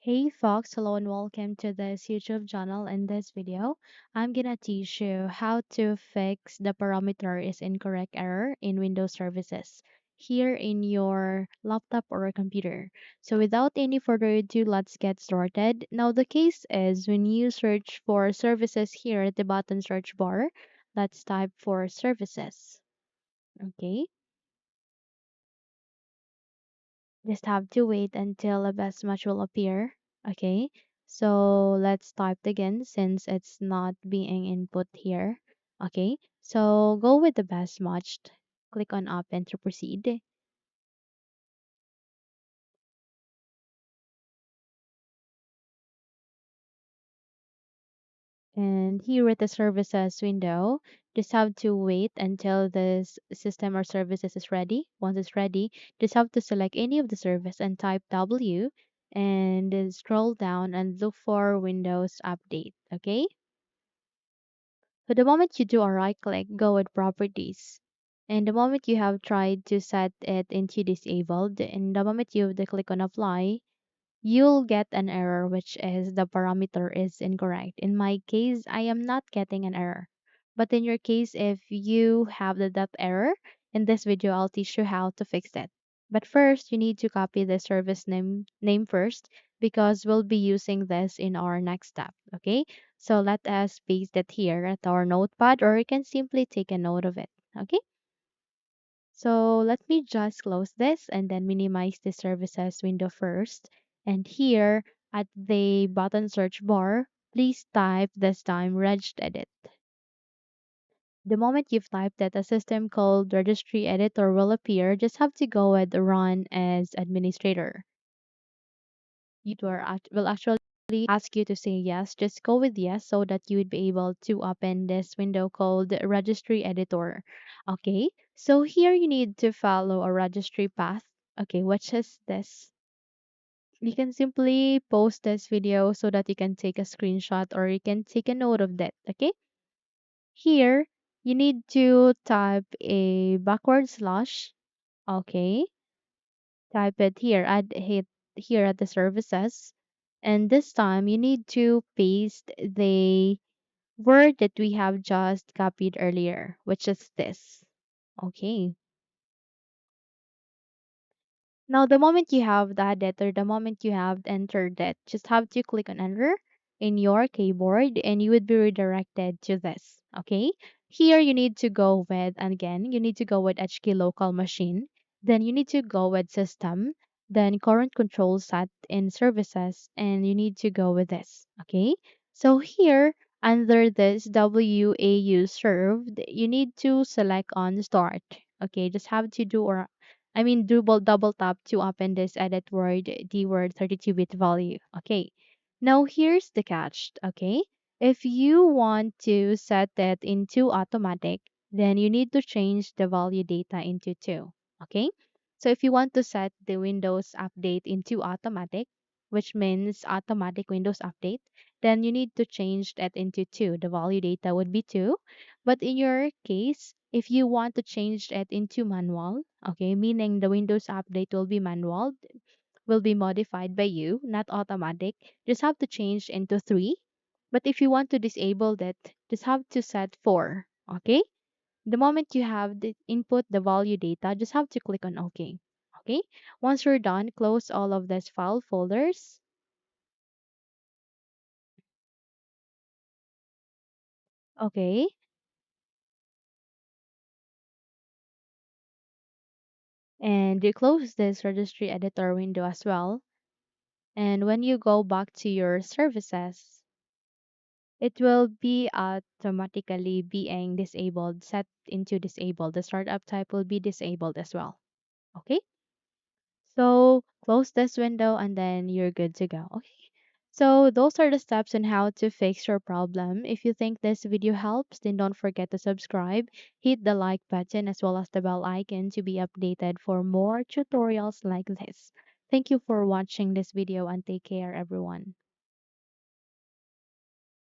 Hey folks, hello and welcome to this YouTube channel. In this video, I'm gonna teach you how to fix the parameter is incorrect error in Windows services here in your laptop or computer. So without any further ado, let's get started. Now the case is when you search for services here at the bottom search bar, let's type for services. Okay. Just have to wait until a best match will appear. Okay, so let's type it again since it's not being input here. Okay, so go with the best matched. Click on open to proceed. And here at the services window, just have to wait until this system or services is ready. Once it's ready, just have to select any of the service and type W and then scroll down and look for Windows Update. Okay. So the moment you do a right click, go with properties. And the moment you have tried to set it into disabled, and the moment you click on apply, you'll get an error which is the parameter is incorrect. In my case, I am not getting an error. But in your case, if you have that error, in this video I'll teach you how to fix it. But first, you need to copy the service name first because we'll be using this in our next step. Okay? So let us paste it here at our notepad, or you can simply take a note of it. Okay? So let me just close this and then minimize the services window first. And here at the button search bar, please type this time regedit. The moment you've typed it, a system called registry editor will appear. Just have to go with run as administrator. Will actually ask you to say yes. Just go with yes so that you would be able to open this window called registry editor. Okay, so here you need to follow a registry path. Okay, which is this. You can simply post this video so that you can take a screenshot or you can take a note of that. Okay, here you need to type a backward slash. Okay, type it here, add it here at the services. And this time you need to paste the word that we have just copied earlier, which is this. Okay. Now, the moment you have that it or the moment you have entered it, just have to click on enter in your keyboard and you would be redirected to this. Okay. Here you need to go with, and again, you need to go with HK local machine. Then you need to go with system, then current control set in services, and you need to go with this. Okay. So here under this WAU served, you need to select on start. Okay. Just have to do or double tap to open this edit word, the word 32-bit value. Okay. Now here's the catch. Okay. If you want to set that into automatic, then you need to change the value data into 2. Okay. So if you want to set the Windows update into automatic, which means automatic Windows update, then you need to change that into 2. The value data would be 2. But in your case, if you want to change it into manual, okay, meaning the Windows update will be manual, will be modified by you, not automatic, just have to change into 3. But if you want to disable that, just have to set 4. Okay? The moment you have the input the value data, just have to click on OK. Okay? Once you're done, close all of these file folders. Okay? And you close this registry editor window as well. And when you go back to your services, it will be automatically being disabled, set into disabled. The startup type will be disabled as well. Okay? So close this window and then you're good to go. Okay. So those are the steps on how to fix your problem. If you think this video helps, then don't forget to subscribe, hit the like button as well as the bell icon to be updated for more tutorials like this. Thank you for watching this video and take care everyone.